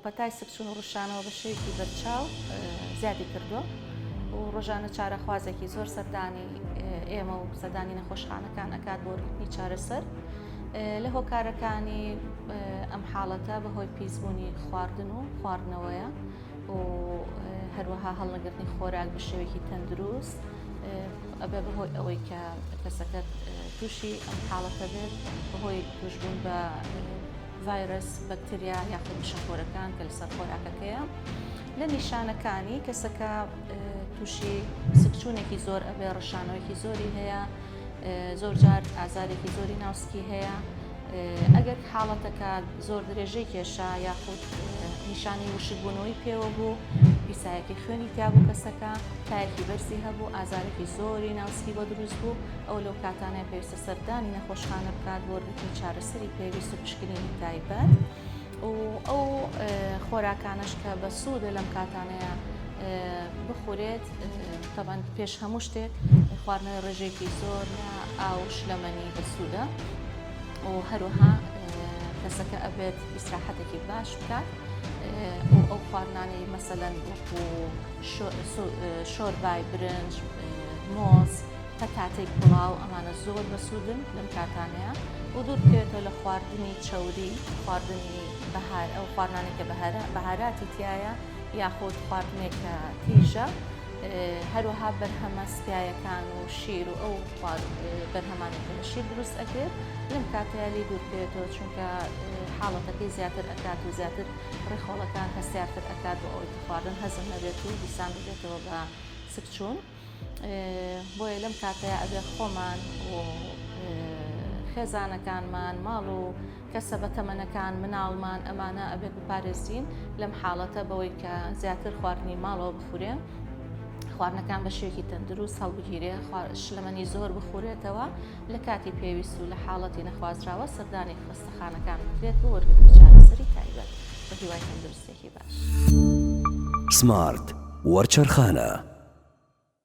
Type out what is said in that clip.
کۆتای سکچوون و ڕوشانەوە بە شێوەیەکی بەرچاو زیادی کردووە و ڕۆژانە چارەخوازێکی زۆر سەردانی ئێمە و سەردانی نەخۆشخانەکان ئەکات بۆ ڕگرتنی چارەسەر لە هۆکارەکانی ئەم حاڵەتە بەهۆی پیسبوونی خواردن و خواردنەوەیە و هەروەها هەڵنەگرتنی خۆراک بە شێوەیەکی تەندروست ئەبێ بەهۆی ئەوەی کە کەسەکە تووشی ئەم حاڵەتە بێت بەهۆی توشبوون بە ڤایرۆس بەکتریا یاخود مشەخۆرەکان کە لەسەر خۆراکەکەیە. لە نیشانەکانی کەسەکە تووشی سکچوونێکی زۆر ئەبێ، ڕەشانەوەیەکی زۆری هەیە، زۆر جار ئازارێکی زۆری ناوسکی هەیە. ئەگەر حاڵەتەکە زۆر درێژەی کێشا یاخود نیشانی وشکبوونەوەی پێوە بوو، پیسایەکی خوێنی تیا بوو کەسەکە، تایەکی بەرزی هەبوو، ئازارێکی زۆری ناوسکی بۆ دروست بوو، ئەو لەو کاتانەیە پێویستە سەردانی نەخۆشخانە بکات بۆ وەرگرتنی چارەسەری پێویست و پشکنینی تایبەت. و ئەو خۆراکانەش کە بە سوودە لەم کاتانەیە بخورێت، تەبەن پێش هەموو شتێک خواردنەوەی ڕێژەیەکی زۆر ئاو شلەمەنی بە سوودە و هەروەها کەسەکە ئەبێت ئیستراحەتێکی باش بکات و ئەو خواردنانەی مەسەلەن وەکو شۆربای برنج، مۆز، پەتاتەی پڵاو، ئەمانە زۆر بەسوودن لەم کاتانەیە و دوور بکەوێتەوە لە خواردنی چەوری، خواردنی بەهار، ئەو خواردنانێک کە بەهاراتی تایە یاخود خواردنێکە تیژە، هەروەها بەرهەمە سپایەکان و شیر و ئەو بەرهەمانێکە لە شیر دروست ئەکرێت لەم کاتەیە لی دوور بکەوێتەوە، چونکە حاڵەتەکەی زیاتر ئەکات و زیاتر ڕێخۆڵەکان هەستیارتر ئەکات بۆ ئەوەی خواردن هەزم نەبێت و دیسان ببێتەوە بە سکچوون. بۆیە لەم کاتەیە ئەبێ خۆمان و خێزانەکانمان، ماڵ و کەسە بەتەمەنەکان، مناڵمان، ئەمانە ئەبێت بپارێزین لەم حاڵەتە بەوەی کە زیاتر خواردنی ماڵەوە بخورێ، خواردنەکان بە شێوەیەکی تەندروست هەڵبگیرێ، شلەمەنی زۆر بخورێتەوە، لە کاتی پێویست و لە حاڵەتی نەخوازراوە سەردانی خستەخانەکان بکرێت بۆ وەرگرتنی چارەسەری تایبەت بە هیوای تەندروستێکی باش. سمارت وەرچەرخانە.